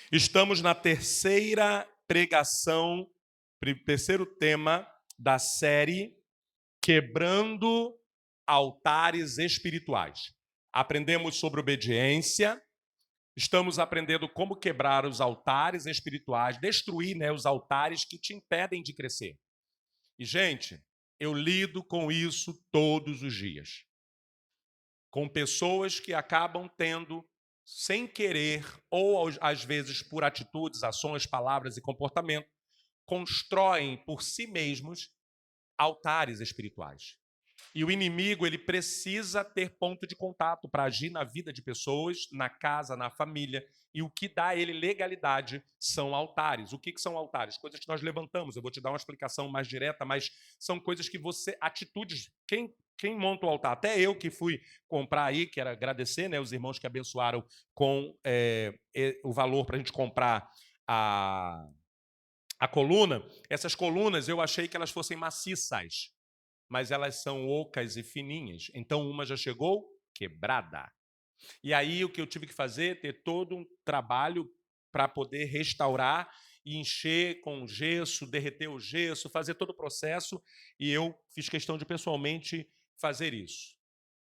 Estamos na terceira pregação, terceiro tema da série Quebrando Altares Espirituais. Aprendemos sobre obediência, estamos aprendendo como quebrar os altares espirituais, destruir, os altares que te impedem de crescer. E, gente, eu lido com isso todos os dias. Com pessoas que acabam tendo, sem querer, ou às vezes por atitudes, ações, palavras e comportamento, constroem por si mesmos altares espirituais. E o inimigo, ele precisa ter ponto de contato para agir na vida de pessoas, na casa, na família. E o que dá a ele legalidade são altares. O que são altares? Coisas que nós levantamos. Eu vou te dar uma explicação mais direta, mas são coisas que você... Atitudes. Quem monta o altar? Até eu que fui comprar aí, quero agradecer, os irmãos que abençoaram com o valor para a gente comprar a coluna. Essas colunas eu achei que elas fossem maciças, mas elas são ocas e fininhas. Então, uma já chegou quebrada. E aí, o que eu tive que fazer? Ter todo um trabalho para poder restaurar e encher com gesso, derreter o gesso, fazer todo o processo. E eu fiz questão de, pessoalmente, fazer isso.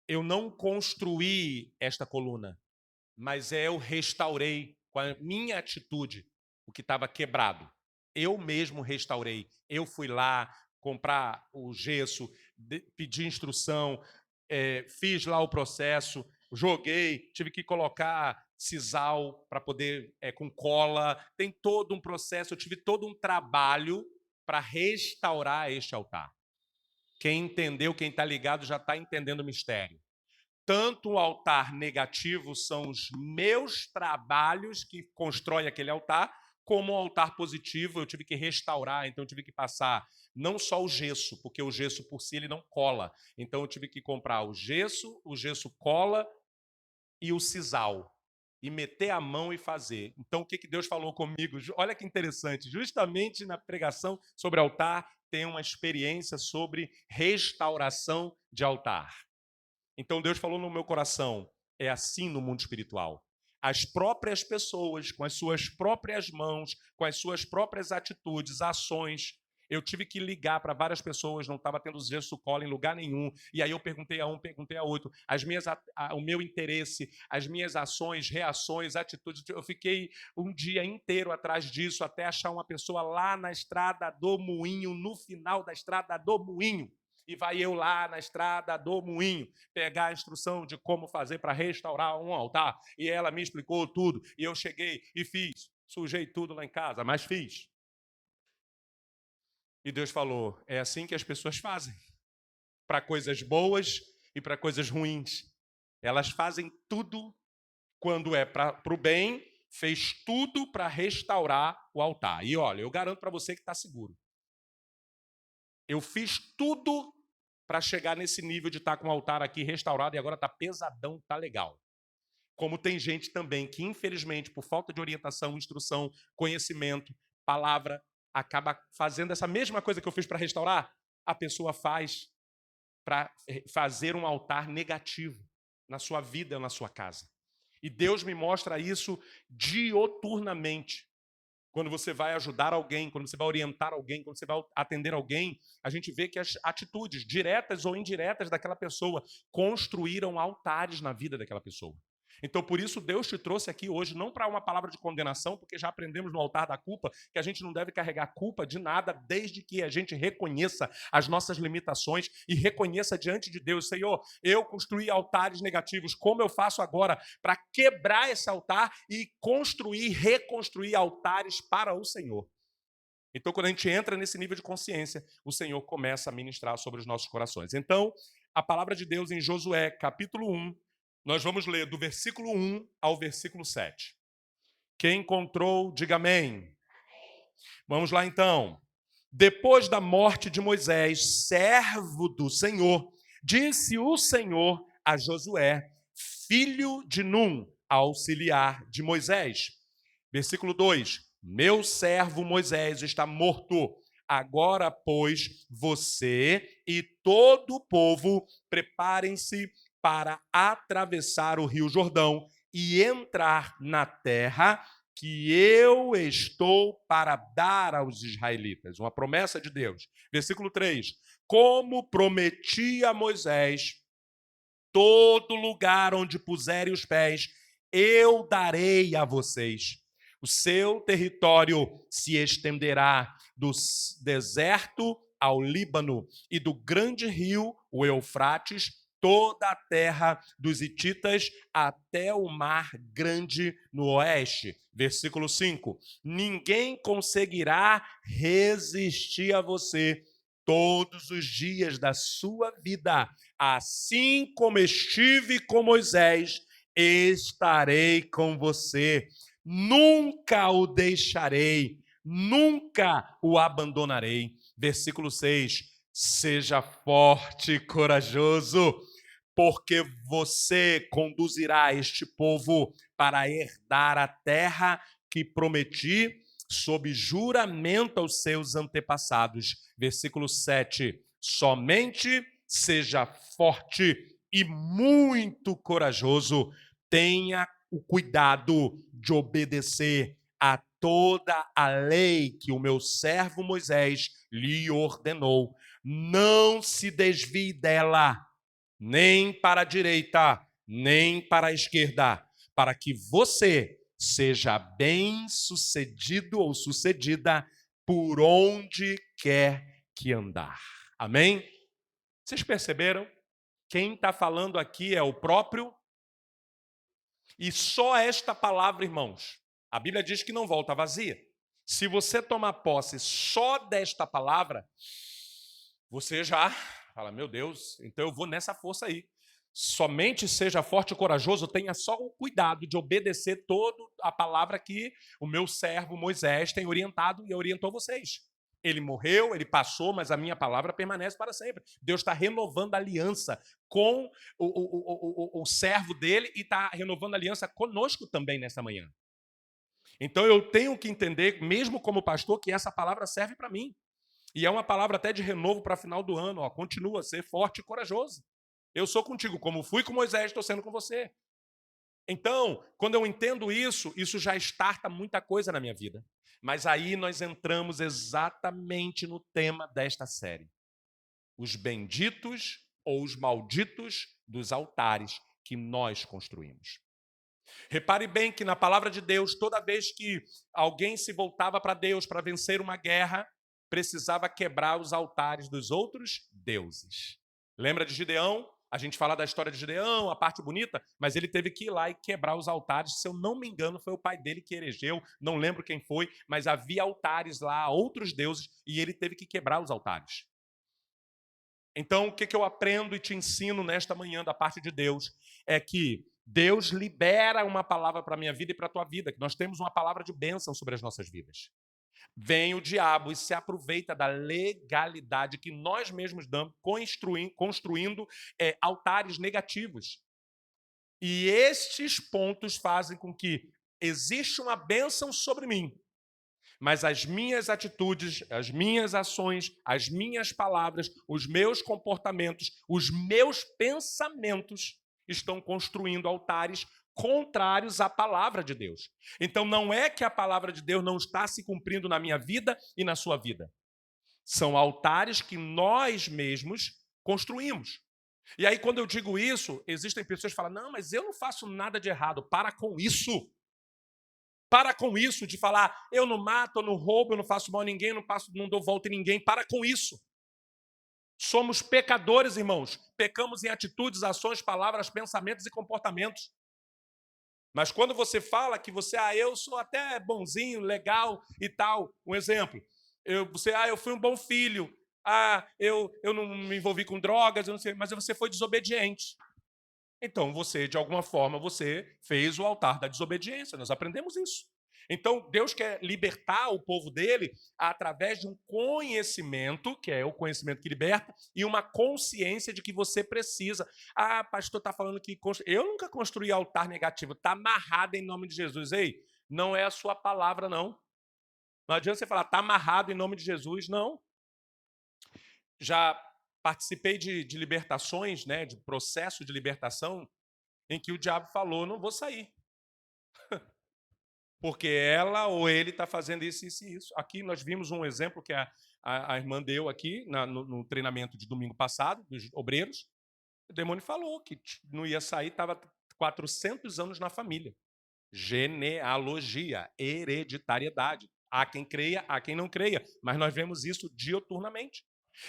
Eu não construí esta coluna, mas eu restaurei com a minha atitude o que estava quebrado. Eu mesmo restaurei. Eu fui lá comprar o gesso, pedi instrução, fiz lá o processo, joguei, tive que colocar sisal para poder, com cola. Tem todo um processo, eu tive todo um trabalho para restaurar este altar. Quem entendeu, quem está ligado, já está entendendo o mistério. Tanto o altar negativo são os meus trabalhos que constroem aquele altar, como o altar positivo eu tive que restaurar, então eu tive que passar não só o gesso, porque o gesso por si ele não cola. Então eu tive que comprar o gesso cola e o sisal. E meter a mão e fazer. Então o que Deus falou comigo? Olha que interessante, justamente na pregação sobre altar tem uma experiência sobre restauração de altar. Então Deus falou no meu coração, é assim no mundo espiritual. As próprias pessoas, com as suas próprias mãos, com as suas próprias atitudes, ações, eu tive que ligar para várias pessoas, não estava tendo gesso cola em lugar nenhum. E aí eu perguntei a um, perguntei a outro. O meu interesse, as minhas ações, reações, atitudes, eu fiquei um dia inteiro atrás disso, até achar uma pessoa lá na estrada do Moinho, no final da estrada do Moinho. E vai eu lá na estrada do Moinho pegar a instrução de como fazer para restaurar um altar. E ela me explicou tudo. E eu cheguei e fiz. Sujei tudo lá em casa, mas fiz. E Deus falou, é assim que as pessoas fazem. Para coisas boas e para coisas ruins. Elas fazem tudo quando é para o bem, fez tudo para restaurar o altar. E olha, eu garanto para você que está seguro. Eu fiz tudo para chegar nesse nível de estar com o altar aqui restaurado e agora está pesadão, está legal. Como tem gente também que, infelizmente, por falta de orientação, instrução, conhecimento, palavra, acaba fazendo essa mesma coisa que eu fiz para restaurar, a pessoa faz para fazer um altar negativo na sua vida, na sua casa. E Deus me mostra isso dioturnamente. Quando você vai ajudar alguém, quando você vai orientar alguém, quando você vai atender alguém, a gente vê que as atitudes, diretas ou indiretas daquela pessoa, construíram altares na vida daquela pessoa. Então, por isso, Deus te trouxe aqui hoje, não para uma palavra de condenação, porque já aprendemos no altar da culpa que a gente não deve carregar culpa de nada, desde que a gente reconheça as nossas limitações e reconheça diante de Deus, Senhor, eu construí altares negativos, como eu faço agora para quebrar esse altar e construir, reconstruir altares para o Senhor? Então, quando a gente entra nesse nível de consciência, o Senhor começa a ministrar sobre os nossos corações. Então, a palavra de Deus em Josué, capítulo 1, nós vamos ler do versículo 1 ao versículo 7. Quem encontrou, diga amém. Vamos lá então. Depois da morte de Moisés, servo do Senhor, disse o Senhor a Josué, filho de Num, auxiliar de Moisés. Versículo 2: meu servo Moisés está morto. Agora, pois, você e todo o povo preparem-se para atravessar o rio Jordão e entrar na terra que eu estou para dar aos israelitas. Uma promessa de Deus. Versículo 3. Como prometi a Moisés, todo lugar onde puserem os pés, eu darei a vocês. O seu território se estenderá do deserto ao Líbano e do grande rio, o Eufrates, toda a terra dos hititas até o mar grande no oeste. Versículo 5. Ninguém conseguirá resistir a você todos os dias da sua vida. Assim como estive com Moisés, estarei com você. Nunca o deixarei, nunca o abandonarei. Versículo 6. Seja forte e corajoso, porque você conduzirá este povo para herdar a terra que prometi sob juramento aos seus antepassados. Versículo 7. Somente seja forte e muito corajoso. Tenha o cuidado de obedecer a toda a lei que o meu servo Moisés lhe ordenou. Não se desvie dela, nem para a direita, nem para a esquerda, para que você seja bem-sucedido ou sucedida por onde quer que andar. Amém? Vocês perceberam? Quem está falando aqui é o próprio. E só esta palavra, irmãos, a Bíblia diz que não volta vazia. Se você tomar posse só desta palavra, você já fala, meu Deus, então eu vou nessa força aí. Somente seja forte e corajoso, tenha só o cuidado de obedecer toda a palavra que o meu servo Moisés tem orientado e orientou vocês. Ele morreu, ele passou, mas a minha palavra permanece para sempre. Deus está renovando a aliança com o servo dele e está renovando a aliança conosco também nessa manhã. Então eu tenho que entender, mesmo como pastor, que essa palavra serve para mim. E é uma palavra até de renovo para final do ano. Ó, continua a ser forte e corajoso. Eu sou contigo, como fui com Moisés, estou sendo com você. Então, quando eu entendo isso, isso já starta muita coisa na minha vida. Mas aí nós entramos exatamente no tema desta série. Os benditos ou os malditos dos altares que nós construímos. Repare bem que na palavra de Deus, toda vez que alguém se voltava para Deus para vencer uma guerra, precisava quebrar os altares dos outros deuses. Lembra de Gideão? A gente fala da história de Gideão, a parte bonita, mas ele teve que ir lá e quebrar os altares. Se eu não me engano, foi o pai dele que erigeu, não lembro quem foi, mas havia altares lá, outros deuses, e ele teve que quebrar os altares. Então, o que eu aprendo e te ensino nesta manhã da parte de Deus é que Deus libera uma palavra para a minha vida e para a tua vida, que nós temos uma palavra de bênção sobre as nossas vidas. Vem o diabo e se aproveita da legalidade que nós mesmos damos, construindo altares negativos. E estes pontos fazem com que exista uma bênção sobre mim, mas as minhas atitudes, as minhas ações, as minhas palavras, os meus comportamentos, os meus pensamentos estão construindo altares contrários à palavra de Deus. Então não é que a palavra de Deus não está se cumprindo na minha vida e na sua vida. São altares que nós mesmos construímos. E aí quando eu digo isso, existem pessoas que falam, não, mas eu não faço nada de errado. Para com isso. Para com isso de falar, eu não mato, eu não roubo, eu não faço mal a ninguém, não dou volta em ninguém. Para com isso. Somos pecadores, irmãos. Pecamos em atitudes, ações, palavras, pensamentos e comportamentos. Mas quando você fala que você, eu sou até bonzinho, legal e tal, um exemplo, eu fui um bom filho, eu não me envolvi com drogas, eu não sei, mas você foi desobediente. Então, você, de alguma forma, você fez o altar da desobediência. Nós aprendemos isso. Então, Deus quer libertar o povo dele através de um conhecimento, que é o conhecimento que liberta, e uma consciência de que você precisa. Ah, pastor está falando que... Eu nunca construí altar negativo. Está amarrado em nome de Jesus. Ei, não é a sua palavra, não. Não adianta você falar, está amarrado em nome de Jesus. Não. Já participei de libertações, né, de processo de libertação, em que o diabo falou, não vou sair. porque ela ou ele está fazendo isso, isso e isso. Aqui nós vimos um exemplo que a irmã deu aqui no treinamento de domingo passado, dos obreiros. O demônio falou que não ia sair, estava 400 anos na família. Genealogia, hereditariedade. Há quem creia, há quem não creia, mas nós vemos isso dioturnamente.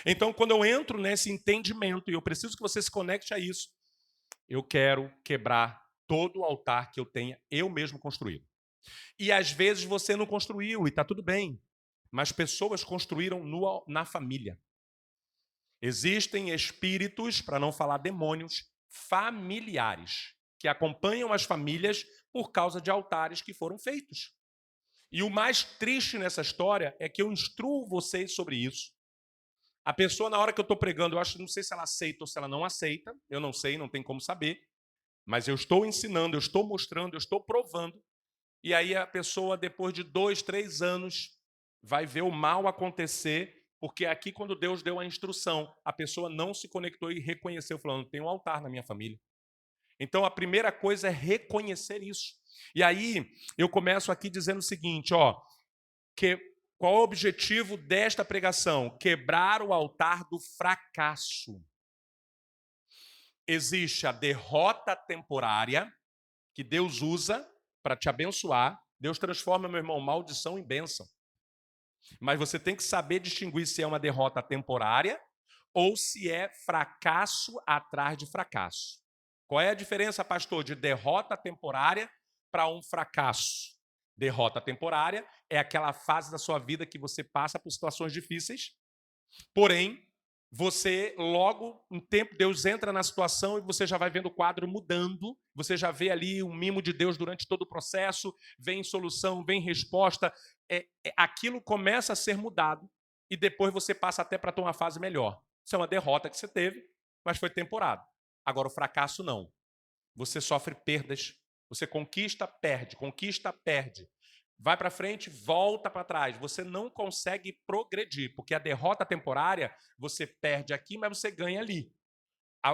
Então, quando eu entro nesse entendimento, e eu preciso que você se conecte a isso, eu quero quebrar todo o altar que eu tenha eu mesmo construído. E às vezes você não construiu, e está tudo bem, mas pessoas construíram na família. Existem espíritos, para não falar demônios, familiares, que acompanham as famílias por causa de altares que foram feitos. E o mais triste nessa história é que eu instruo vocês sobre isso. A pessoa, na hora que eu estou pregando, eu acho, não sei se ela aceita ou se ela não aceita, eu não sei, não tem como saber, mas eu estou ensinando, eu estou mostrando, eu estou provando, e aí a pessoa, depois de 2, 3 anos, vai ver o mal acontecer, porque aqui, quando Deus deu a instrução, a pessoa não se conectou e reconheceu, falando, tem um altar na minha família. Então, a primeira coisa é reconhecer isso. E aí, eu começo aqui dizendo o seguinte, qual é o objetivo desta pregação? Quebrar o altar do fracasso. Existe a derrota temporária, que Deus usa para te abençoar. Deus transforma, meu irmão, maldição em bênção. Mas você tem que saber distinguir se é uma derrota temporária ou se é fracasso atrás de fracasso. Qual é a diferença, pastor, de derrota temporária para um fracasso? Derrota temporária é aquela fase da sua vida que você passa por situações difíceis, porém, você logo, um tempo, Deus entra na situação e você já vai vendo o quadro mudando, você já vê ali um mimo de Deus durante todo o processo, vem solução, vem resposta, aquilo começa a ser mudado e depois você passa até para ter uma fase melhor. Isso é uma derrota que você teve, mas foi temporário. Agora, o fracasso não. Você sofre perdas, você conquista, perde, vai para frente, volta para trás. Você não consegue progredir, porque a derrota temporária, você perde aqui, mas você ganha ali.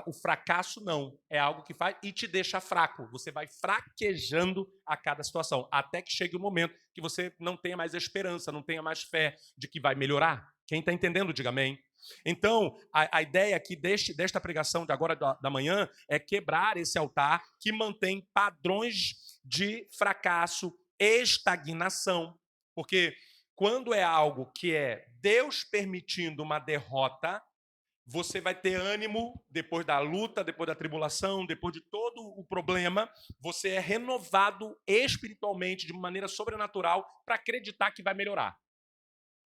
O fracasso não, é algo que faz e te deixa fraco. Você vai fraquejando a cada situação, até que chegue o momento que você não tenha mais esperança, não tenha mais fé de que vai melhorar. Quem está entendendo, diga amém. Então, a ideia aqui desta pregação de agora da manhã é quebrar esse altar que mantém padrões de fracasso, estagnação. Porque quando é algo que é Deus permitindo uma derrota, você vai ter ânimo depois da luta, depois da tribulação, depois de todo o problema, você é renovado espiritualmente de maneira sobrenatural para acreditar que vai melhorar.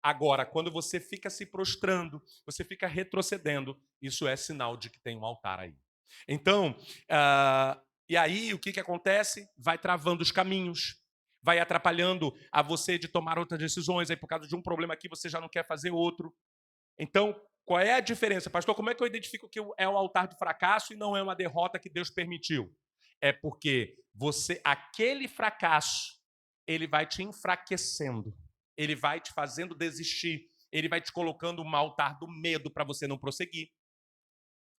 Agora, quando você fica se prostrando, você fica retrocedendo, isso é sinal de que tem um altar aí. Então, e aí o que acontece? Vai travando os caminhos, vai atrapalhando a você de tomar outras decisões, aí por causa de um problema aqui você já não quer fazer outro. Então, qual é a diferença? Pastor, como é que eu identifico que é o altar do fracasso e não é uma derrota que Deus permitiu? É porque aquele fracasso, ele vai te enfraquecendo, ele vai te fazendo desistir, ele vai te colocando um altar do medo para você não prosseguir.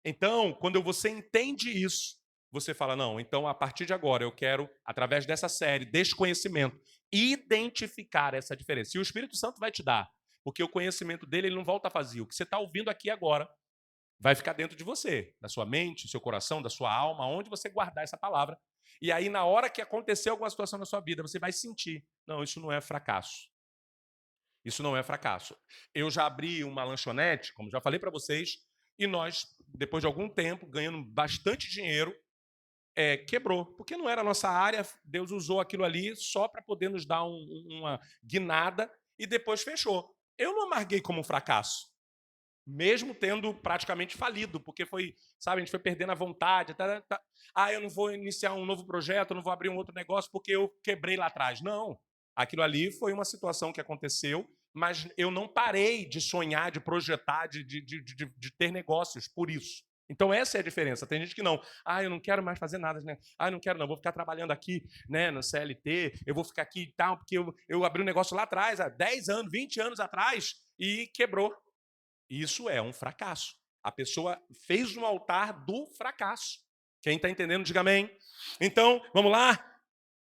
Então, quando você entende isso, você fala, não, então a partir de agora eu quero, através dessa série, desse conhecimento, identificar essa diferença. E o Espírito Santo vai te dar, porque o conhecimento dele ele não volta vazio. O que você está ouvindo aqui agora vai ficar dentro de você, da sua mente, do seu coração, da sua alma, onde você guardar essa palavra. E aí, na hora que acontecer alguma situação na sua vida, você vai sentir, não, isso não é fracasso. Isso não é fracasso. Eu já abri uma lanchonete, como já falei para vocês, e nós, depois de algum tempo, ganhando bastante dinheiro, quebrou. Porque não era a nossa área, Deus usou aquilo ali só para poder nos dar uma guinada e depois fechou. Eu não amarguei como um fracasso, mesmo tendo praticamente falido, porque foi, sabe, a gente foi perdendo a vontade. Eu não vou iniciar um novo projeto, eu não vou abrir um outro negócio porque eu quebrei lá atrás. Não. Aquilo ali foi uma situação que aconteceu, mas eu não parei de sonhar, de projetar, de ter negócios por isso. Então essa é a diferença. Tem gente que não. Eu não quero mais fazer nada, né? Eu não quero não, vou ficar trabalhando aqui, né, no CLT, eu vou ficar aqui e tal, porque eu abri um negócio lá atrás, há 10 anos, 20 anos atrás, e quebrou. Isso é um fracasso. A pessoa fez um altar do fracasso. Quem está entendendo, diga amém. Então, vamos lá?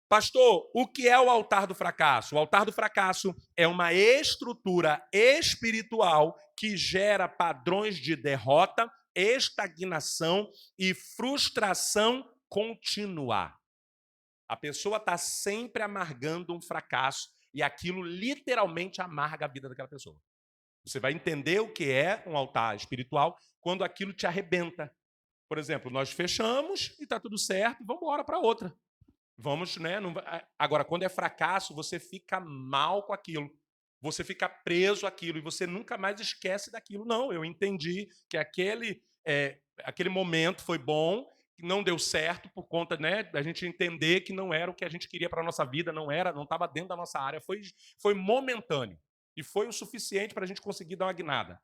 Pastor, o que é o altar do fracasso? O altar do fracasso é uma estrutura espiritual que gera padrões de derrota, estagnação e frustração contínua. A pessoa está sempre amargando um fracasso e aquilo literalmente amarga a vida daquela pessoa. Você vai entender o que é um altar espiritual quando aquilo te arrebenta. Por exemplo, nós fechamos e está tudo certo, vamos embora para outra. Vamos, né? Agora, quando é fracasso, você fica mal com aquilo. Você fica preso àquilo e você nunca mais esquece daquilo. Não, eu entendi que aquele momento foi bom, não deu certo por conta, né, da gente entender que não era o que a gente queria para a nossa vida, não estava dentro da nossa área, foi momentâneo. E foi o suficiente para a gente conseguir dar uma guinada.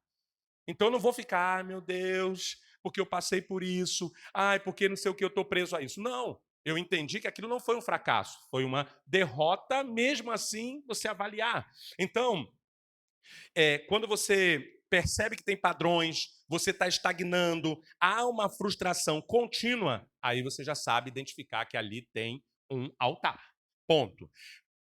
Então eu não vou ficar, meu Deus, porque eu passei por isso, porque não sei o que, eu estou preso a isso. Não, eu entendi que aquilo não foi um fracasso, foi uma derrota, mesmo assim você avaliar. Então, quando você percebe que tem padrões, você está estagnando, há uma frustração contínua, aí você já sabe identificar que ali tem um altar. Ponto.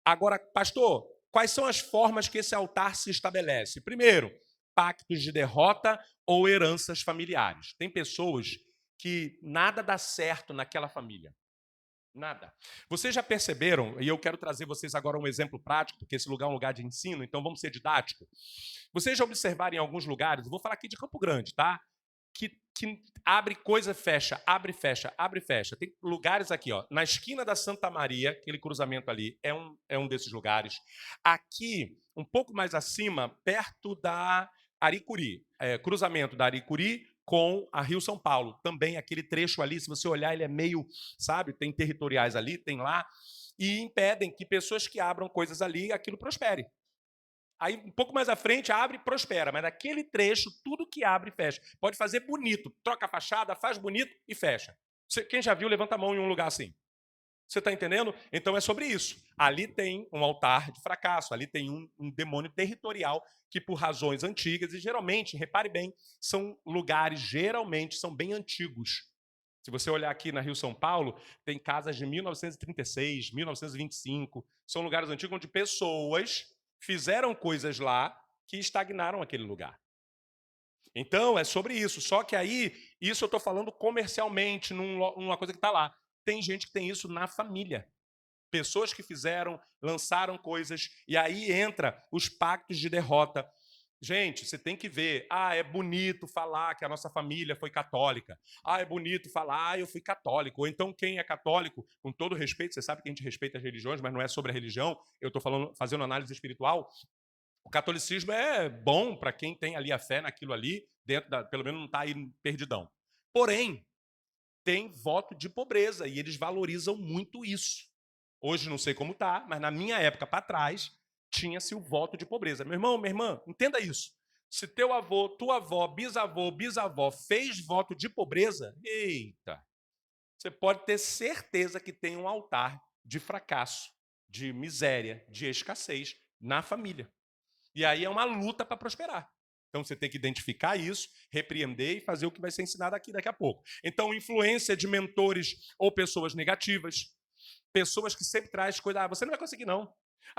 Agora, pastor, quais são as formas que esse altar se estabelece? Primeiro, pactos de derrota ou heranças familiares. Tem pessoas que nada dá certo naquela família. Nada. Vocês já perceberam, e eu quero trazer vocês agora um exemplo prático, porque esse lugar é um lugar de ensino, então vamos ser didáticos. Vocês já observaram em alguns lugares, vou falar aqui de Campo Grande, tá? Que abre coisa, fecha, abre, fecha, abre, fecha. Tem lugares aqui, ó, na esquina da Santa Maria, aquele cruzamento ali, é um desses lugares. Aqui, um pouco mais acima, perto da Aricuri, cruzamento da Aricuri com a Rio São Paulo. Também aquele trecho ali, se você olhar, ele é meio, sabe, tem territoriais ali, tem lá, e impedem que pessoas que abram coisas ali, aquilo prospere. Aí, um pouco mais à frente, abre e prospera. Mas naquele trecho, tudo que abre e fecha. Pode fazer bonito. Troca a fachada, faz bonito e fecha. Quem já viu, levanta a mão em um lugar assim. Você está entendendo? Então é sobre isso. Ali tem um altar de fracasso. Ali tem um demônio territorial que, por razões antigas, e geralmente, repare bem, são lugares, geralmente, são bem antigos. Se você olhar aqui na Rio São Paulo, tem casas de 1936, 1925. São lugares antigos onde pessoas fizeram coisas lá que estagnaram aquele lugar. Então, é sobre isso. Só que aí, isso eu estou falando comercialmente, numa coisa que está lá. Tem gente que tem isso na família. Pessoas que fizeram, lançaram coisas, e aí entra os pactos de derrota. Gente, você tem que ver. É bonito falar que a nossa família foi católica. É bonito falar, eu fui católico. Ou então, quem é católico, com todo respeito, você sabe que a gente respeita as religiões, mas não é sobre a religião. Eu estou fazendo análise espiritual. O catolicismo é bom para quem tem ali a fé naquilo ali, pelo menos não está aí perdidão. Porém, tem voto de pobreza e eles valorizam muito isso. Hoje não sei como está, mas na minha época para trás, tinha-se o voto de pobreza. Meu irmão, minha irmã, entenda isso. Se teu avô, tua avó, bisavó fez voto de pobreza, eita, você pode ter certeza que tem um altar de fracasso, de miséria, de escassez na família. E aí é uma luta para prosperar. Então você tem que identificar isso, repreender e fazer o que vai ser ensinado aqui daqui a pouco. Então, influência de mentores ou pessoas negativas, pessoas que sempre trazem coisa, você não vai conseguir não.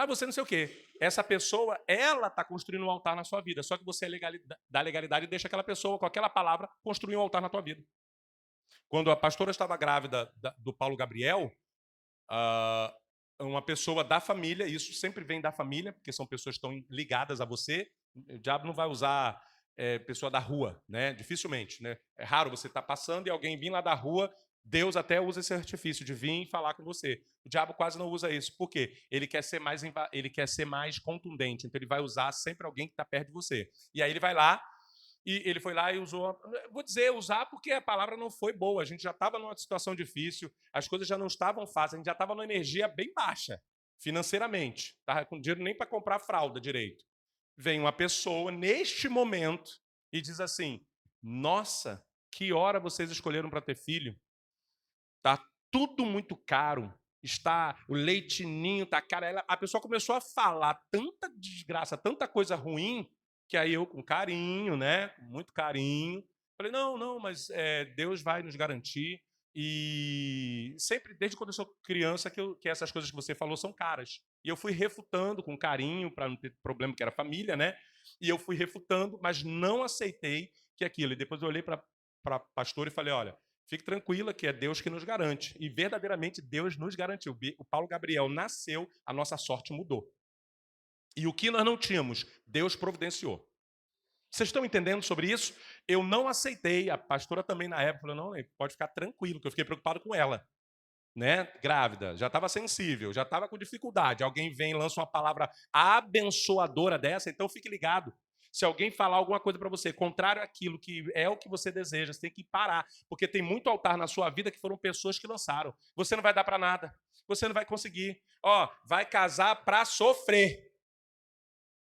Você não sei o quê. Essa pessoa, ela está construindo um altar na sua vida, só que você dá legalidade e deixa aquela pessoa, com aquela palavra, construir um altar na tua vida. Quando a pastora estava grávida do Paulo Gabriel, uma pessoa da família, isso sempre vem da família, porque são pessoas que estão ligadas a você. O diabo não vai usar pessoa da rua, né? Dificilmente, né? É raro você estar passando e alguém vir lá da rua. Deus até usa esse artifício de vir e falar com você. O diabo quase não usa isso. Por quê? Ele quer ser mais contundente. Então ele vai usar sempre alguém que está perto de você. E aí ele vai lá. E ele foi lá e usou. Vou dizer usar porque a palavra não foi boa. A gente já estava numa situação difícil, as coisas já não estavam fáceis, a gente já estava numa energia bem baixa, financeiramente. Estava com dinheiro nem para comprar fralda direito. Vem uma pessoa neste momento e diz assim: nossa, que hora vocês escolheram para ter filho? Está tudo muito caro. O leitinho está caro. A pessoa começou a falar tanta desgraça, tanta coisa ruim, que aí eu, com carinho, né, muito carinho, falei, não, mas Deus vai nos garantir. E sempre, desde quando eu sou criança, que essas coisas que você falou são caras. E eu fui refutando com carinho, para não ter problema, que era família, né? E eu fui refutando, mas não aceitei que aquilo. E depois eu olhei para a pastora e falei, olha, fique tranquila que é Deus que nos garante. E verdadeiramente Deus nos garantiu. O Paulo Gabriel nasceu, a nossa sorte mudou. E o que nós não tínhamos, Deus providenciou. Vocês estão entendendo sobre isso? Eu não aceitei, a pastora também na época falou, não, pode ficar tranquilo, que eu fiquei preocupado com ela. Né? Grávida, já estava sensível, já estava com dificuldade. Alguém vem e lança uma palavra abençoadora dessa, então fique ligado. Se alguém falar alguma coisa para você, contrário àquilo que é o que você deseja, você tem que parar, porque tem muito altar na sua vida que foram pessoas que lançaram. Você não vai dar para nada, você não vai conseguir. Ó, vai casar para sofrer.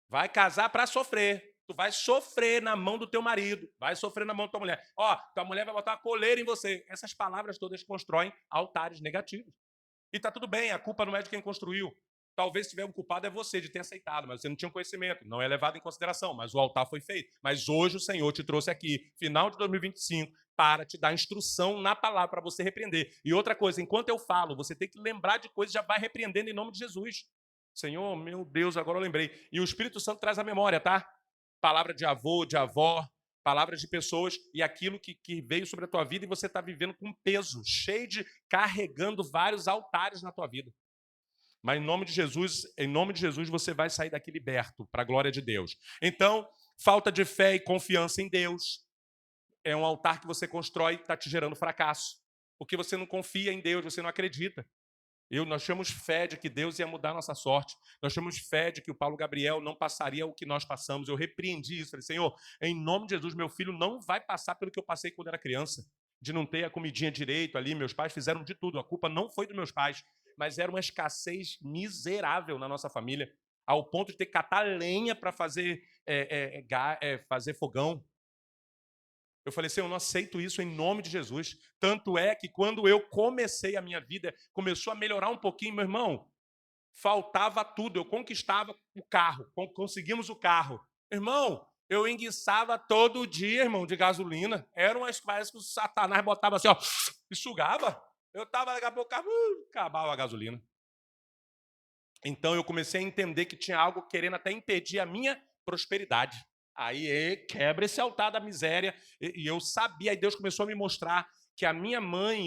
Vai casar para sofrer. Tu vai sofrer na mão do teu marido, vai sofrer na mão da tua mulher. Ó, tua mulher vai botar uma coleira em você. Essas palavras todas constroem altares negativos. E tá tudo bem, a culpa não é de quem construiu. Talvez se tiver um culpado é você de ter aceitado, mas você não tinha um conhecimento, não é levado em consideração, mas o altar foi feito. Mas hoje o Senhor te trouxe aqui, final de 2025, para te dar instrução na palavra, para você repreender. E outra coisa, enquanto eu falo, você tem que lembrar de coisas e já vai repreendendo em nome de Jesus. Senhor, meu Deus, agora eu lembrei. E o Espírito Santo traz a memória, tá? Palavra de avô, de avó, palavras de pessoas e aquilo que veio sobre a tua vida e você está vivendo com peso, cheio de, carregando vários altares na tua vida. Mas em nome de Jesus você vai sair daqui liberto, para a glória de Deus. Então, falta de fé e confiança em Deus é um altar que você constrói que está te gerando fracasso. Porque você não confia em Deus, você não acredita. Nós tínhamos fé de que Deus ia mudar a nossa sorte. Nós tínhamos fé de que o Paulo Gabriel não passaria o que nós passamos. Eu repreendi isso. Falei, Senhor, em nome de Jesus, meu filho não vai passar pelo que eu passei quando era criança. De não ter a comidinha direito ali. Meus pais fizeram de tudo. A culpa não foi dos meus pais. Mas era uma escassez miserável na nossa família. Ao ponto de ter que catar lenha para fazer, fazer fogão. Eu falei assim, eu não aceito isso em nome de Jesus. Tanto é que quando eu comecei a minha vida, começou a melhorar um pouquinho, meu irmão, faltava tudo. Eu conquistava o carro, conseguimos o carro. Irmão, eu enguiçava todo dia, irmão, de gasolina. Era umas coisas que o Satanás botava assim, ó, e sugava. Eu estava, daqui a pouco, acabava a gasolina. Então eu comecei a entender que tinha algo querendo até impedir a minha prosperidade. Aí quebra esse altar da miséria. E eu sabia, aí Deus começou a me mostrar que a minha mãe,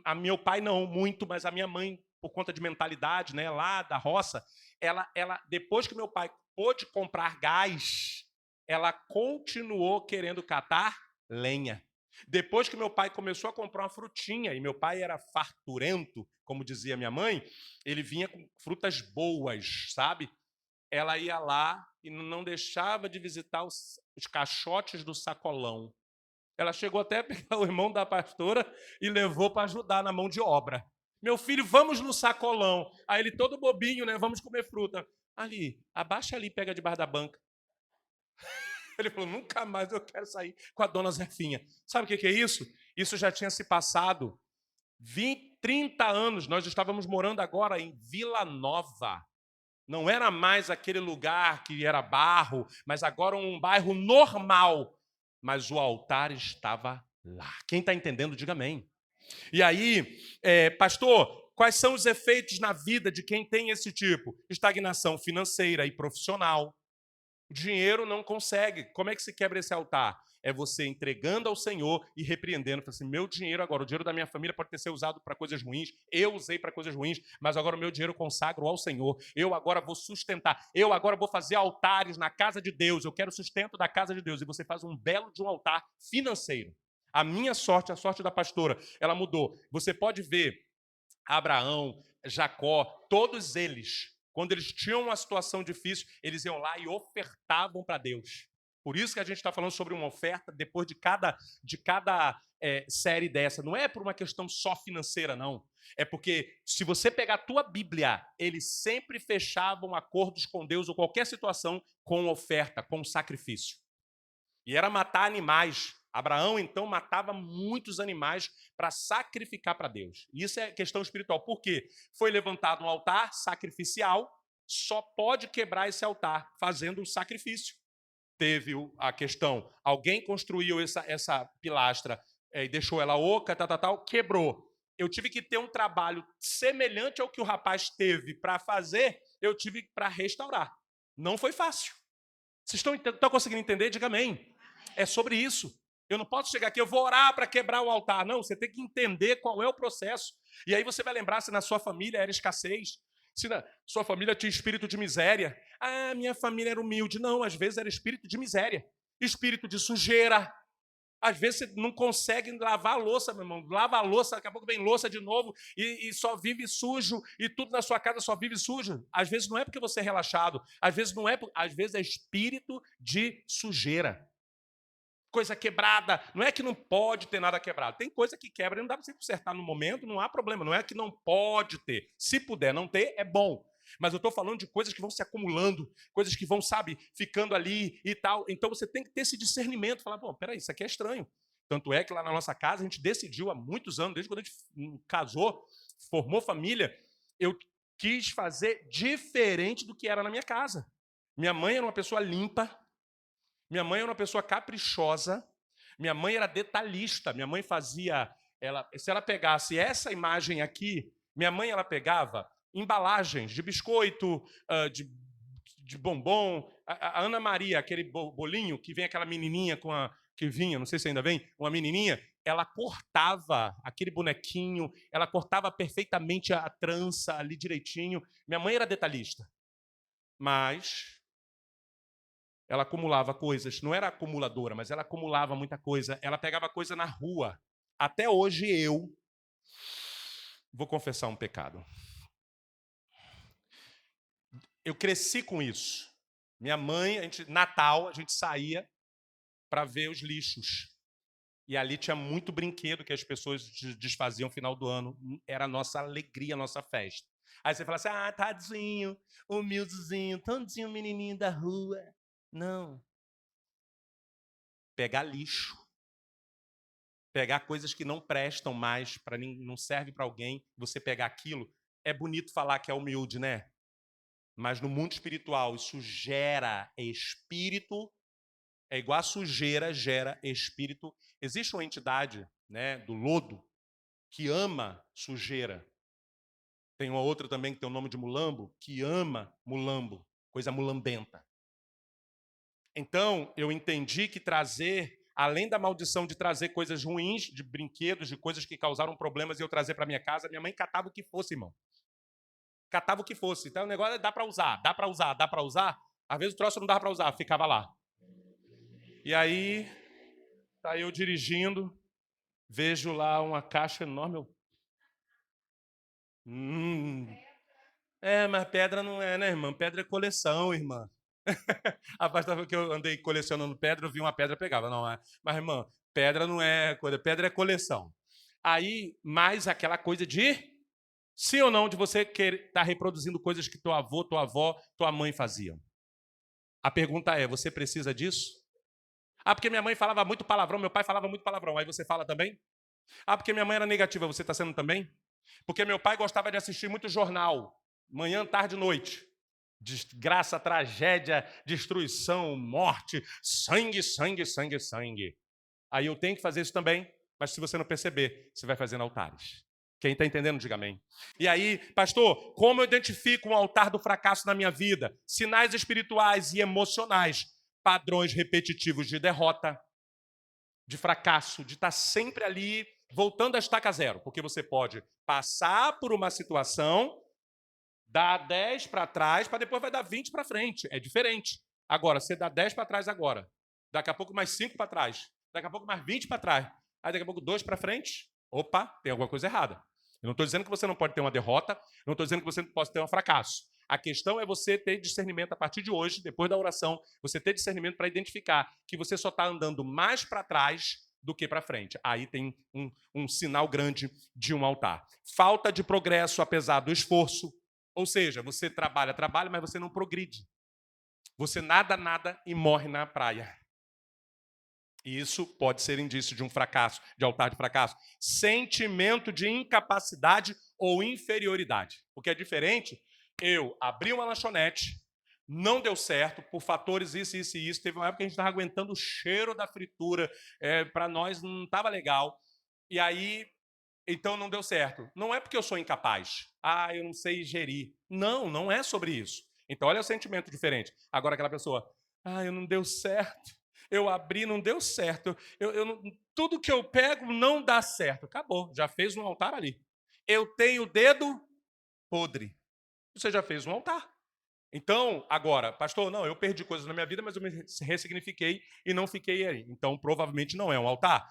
a meu pai não muito, mas a minha mãe, por conta de mentalidade, né, lá da roça, ela depois que meu pai pôde comprar gás, ela continuou querendo catar lenha. Depois que meu pai começou a comprar uma frutinha, e meu pai era farturento, como dizia minha mãe, ele vinha com frutas boas, sabe? Ela ia lá e não deixava de visitar os caixotes do sacolão. Ela chegou até a pegar o irmão da pastora e levou para ajudar na mão de obra. Meu filho, vamos no sacolão. Aí ele todo bobinho, né? Vamos comer fruta. Ali, abaixa ali, pega debaixo da banca. Ele falou, nunca mais eu quero sair com a dona Zefinha. Sabe o que é isso? Isso já tinha se passado 30 anos. Nós estávamos morando agora em Vila Nova. Não era mais aquele lugar que era barro, mas agora um bairro normal. Mas o altar estava lá. Quem está entendendo, diga amém. E aí, pastor, quais são os efeitos na vida de quem tem esse tipo? Estagnação financeira e profissional. O dinheiro não consegue. Como é que se quebra esse altar? É você entregando ao Senhor e repreendendo. Assim, meu dinheiro agora, o dinheiro da minha família pode ter sido usado para coisas ruins. Eu usei para coisas ruins, mas agora o meu dinheiro eu consagro ao Senhor. Eu agora vou sustentar. Eu agora vou fazer altares na casa de Deus. Eu quero sustento da casa de Deus. E você faz um belo de um altar financeiro. A minha sorte, a sorte da pastora, ela mudou. Você pode ver Abraão, Jacó, todos eles, quando eles tinham uma situação difícil, eles iam lá e ofertavam para Deus. Por isso que a gente está falando sobre uma oferta depois de cada série dessa. Não é por uma questão só financeira, não. É porque se você pegar a tua Bíblia, eles sempre fechavam acordos com Deus ou qualquer situação com oferta, com sacrifício. E era matar animais. Abraão, então, matava muitos animais para sacrificar para Deus. Isso é questão espiritual. Por quê? Foi levantado um altar sacrificial, só pode quebrar esse altar fazendo um sacrifício. Teve a questão, alguém construiu essa pilastra e deixou ela oca, tal, quebrou. Eu tive que ter um trabalho semelhante ao que o rapaz teve para fazer, eu tive para restaurar. Não foi fácil. Vocês estão conseguindo entender? Diga amém. É sobre isso. Eu não posso chegar aqui, eu vou orar para quebrar o altar. Não, você tem que entender qual é o processo. E aí você vai lembrar se na sua família era escassez, se na sua família tinha espírito de miséria. Ah, minha família era humilde. Não, às vezes era espírito de miséria, espírito de sujeira. Às vezes você não consegue lavar a louça, meu irmão. Lava a louça, daqui a pouco vem louça de novo e só vive sujo e tudo na sua casa só vive sujo. Às vezes não é porque você é relaxado, às vezes não é, às vezes é espírito de sujeira. Coisa quebrada. Não é que não pode ter nada quebrado. Tem coisa que quebra e não dá para você consertar no momento, não há problema. Não é que não pode ter. Se puder não ter, é bom. Mas eu estou falando de coisas que vão se acumulando, coisas que vão, sabe, ficando ali e tal. Então você tem que ter esse discernimento. Falar, bom, peraí, isso aqui é estranho. Tanto é que lá na nossa casa a gente decidiu há muitos anos, desde quando a gente casou, formou família, eu quis fazer diferente do que era na minha casa. Minha mãe era uma pessoa limpa, minha mãe era uma pessoa caprichosa, minha mãe era detalhista, minha mãe fazia, se ela pegasse essa imagem aqui, minha mãe ela pegava embalagens de biscoito, de bombom, a Ana Maria, aquele bolinho que vem aquela menininha que vinha, não sei se ainda vem, uma menininha, ela cortava aquele bonequinho, ela cortava perfeitamente a trança ali direitinho. Minha mãe era detalhista, mas ela acumulava coisas, não era acumuladora, mas ela acumulava muita coisa. Ela pegava coisa na rua. Até hoje eu vou confessar um pecado. Eu cresci com isso. Minha mãe, Natal, a gente saía para ver os lixos. E ali tinha muito brinquedo que as pessoas desfaziam no final do ano. Era a nossa alegria, a nossa festa. Aí você fala assim, tadinho, humildezinho, tãozinho menininho da rua. Não. Pegar lixo. Pegar coisas que não prestam mais, não serve para alguém, você pegar aquilo. É bonito falar que é humilde, né? Mas no mundo espiritual, isso gera espírito, é igual a sujeira gera espírito. Existe uma entidade, né, do lodo que ama sujeira. Tem uma outra também que tem o nome de mulambo, que ama mulambo, coisa mulambenta. Então, eu entendi que além da maldição de trazer coisas ruins, de brinquedos, de coisas que causaram problemas e eu trazer para minha casa, minha mãe catava o que fosse, irmão. Catava o que fosse. Então o negócio é dá para usar, dá para usar, dá para usar. Às vezes o troço não dava para usar, ficava lá. E aí, tá eu dirigindo, vejo lá uma caixa enorme. Mas pedra não é, né, irmã? Pedra é coleção, irmã. A pastora que eu andei colecionando pedra, eu vi uma pedra, pegava. Não é. Mas, irmã, pedra não é coisa, pedra é coleção. Aí, mais aquela coisa de sim ou não, de você estar reproduzindo coisas que teu avô, tua avó, tua mãe faziam. A pergunta é, você precisa disso? Porque minha mãe falava muito palavrão, meu pai falava muito palavrão. Aí você fala também? Porque minha mãe era negativa, você está sendo também? Porque meu pai gostava de assistir muito jornal, manhã, tarde e noite. Desgraça, tragédia, destruição, morte, sangue, sangue, sangue, sangue. Aí eu tenho que fazer isso também, mas se você não perceber, você vai fazendo altares. Quem está entendendo, diga amém. E aí, pastor, como eu identifico um altar do fracasso na minha vida? Sinais espirituais e emocionais, padrões repetitivos de derrota, de fracasso, de estar sempre ali voltando a estaca zero, porque você pode passar por uma situação, dar 10 para trás, para depois vai dar 20 para frente. É diferente. Agora, você dá 10 para trás agora, daqui a pouco mais 5 para trás, daqui a pouco mais 20 para trás, aí daqui a pouco 2 para frente. Opa, tem alguma coisa errada. Eu não estou dizendo que você não pode ter uma derrota, não estou dizendo que você não pode ter um fracasso. A questão é você ter discernimento a partir de hoje, depois da oração, você ter discernimento para identificar que você só está andando mais para trás do que para frente. Aí tem um sinal grande de um altar. Falta de progresso apesar do esforço, ou seja, você trabalha, mas você não progride. Você nada e morre na praia. E isso pode ser indício de um fracasso, de altar de fracasso. Sentimento de incapacidade ou inferioridade. O que é diferente, eu abri uma lanchonete, não deu certo por fatores isso, isso e isso. Teve uma época que a gente estava aguentando o cheiro da fritura, para nós não estava legal. E aí, então não deu certo. Não é porque eu sou incapaz. Ah, eu não sei gerir. Não, não é sobre isso. Então olha o sentimento diferente. Agora aquela pessoa, ah, eu não deu certo. Eu abri, não deu certo. Tudo que eu pego não dá certo. Acabou, já fez um altar ali. Eu tenho o dedo podre. Você já fez um altar. Então, agora, pastor, não, eu perdi coisas na minha vida, mas eu me ressignifiquei e não fiquei aí. Então, provavelmente não é um altar.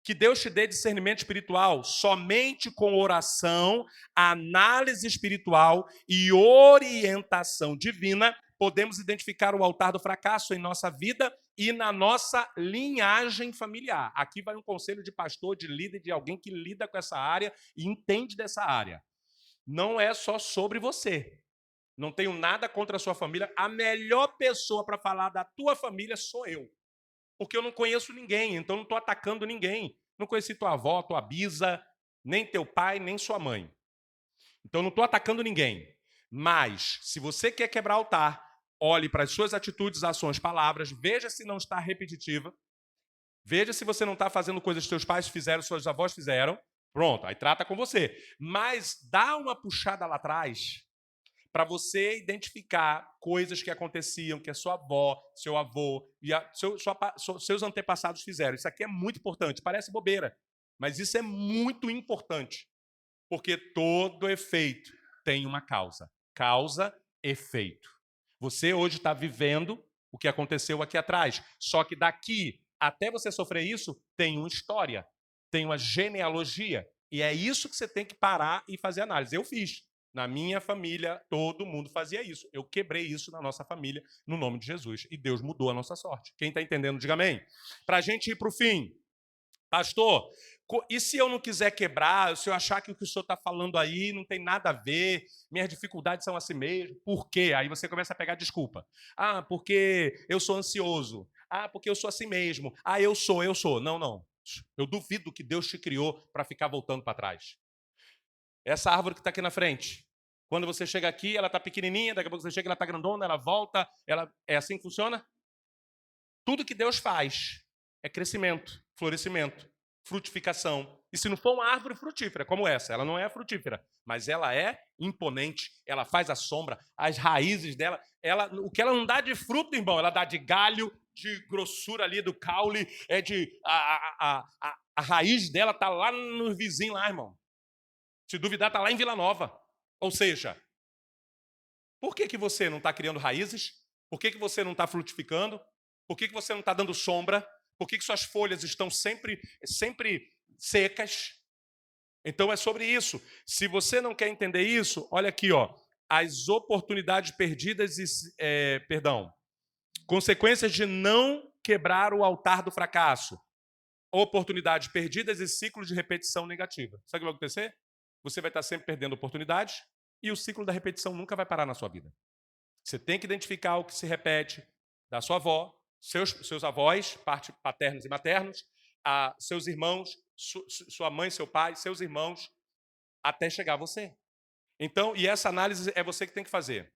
Que Deus te dê discernimento espiritual somente com oração, análise espiritual e orientação divina. Podemos identificar o altar do fracasso em nossa vida e na nossa linhagem familiar. Aqui vai um conselho de pastor, de líder, de alguém que lida com essa área e entende dessa área. Não é só sobre você. Não tenho nada contra a sua família. A melhor pessoa para falar da tua família sou eu. Porque eu não conheço ninguém, então não estou atacando ninguém. Não conheci tua avó, tua bisa, nem teu pai, nem sua mãe. Então não estou atacando ninguém. Mas, se você quer quebrar altar, olhe para as suas atitudes, ações, palavras, veja se não está repetitiva, veja se você não está fazendo coisas que seus pais fizeram, suas avós fizeram. Pronto, aí trata com você. Mas dá uma puxada lá atrás para você identificar coisas que aconteciam, que a sua avó, seu avô e seus antepassados fizeram. Isso aqui é muito importante. Parece bobeira, mas isso é muito importante, porque todo efeito tem uma causa. Causa, efeito. Você hoje está vivendo o que aconteceu aqui atrás, só que daqui até você sofrer isso, tem uma história, tem uma genealogia, e é isso que você tem que parar e fazer análise. Eu fiz. Na minha família, todo mundo fazia isso. Eu quebrei isso na nossa família, no nome de Jesus. E Deus mudou a nossa sorte. Quem está entendendo, diga amém. Para a gente ir para o fim. Pastor, e se eu não quiser quebrar, se eu achar que o que o senhor está falando aí não tem nada a ver, minhas dificuldades são assim mesmo, por quê? Aí você começa a pegar desculpa. Ah, porque eu sou ansioso. Ah, porque eu sou assim mesmo. Ah, eu sou. Não, não. Eu duvido que Deus te criou para ficar voltando para trás. Essa árvore que está aqui na frente, quando você chega aqui, ela está pequenininha, daqui a pouco você chega, ela está grandona, ela volta, é assim que funciona? Tudo que Deus faz é crescimento, florescimento, frutificação. E se não for uma árvore frutífera como essa, ela não é frutífera, mas ela é imponente, ela faz a sombra, as raízes dela, o que ela não dá de fruto, irmão, ela dá de galho, de grossura ali do caule, a raiz dela está lá no vizinho lá, irmão. Se duvidar, está lá em Vila Nova. Ou seja, por que você não está criando raízes? Por que você não está frutificando? Por que você não está dando sombra? Por que suas folhas estão sempre secas? Então é sobre isso. Se você não quer entender isso, olha aqui, ó, as oportunidades perdidas consequências de não quebrar o altar do fracasso. Oportunidades perdidas e ciclos de repetição negativa. Sabe o que vai acontecer? Você vai estar sempre perdendo oportunidades e o ciclo da repetição nunca vai parar na sua vida. Você tem que identificar o que se repete da sua avó, seus avós, paternos e maternos, seus irmãos, sua mãe, seu pai, seus irmãos, até chegar a você. Então, e essa análise é você que tem que fazer.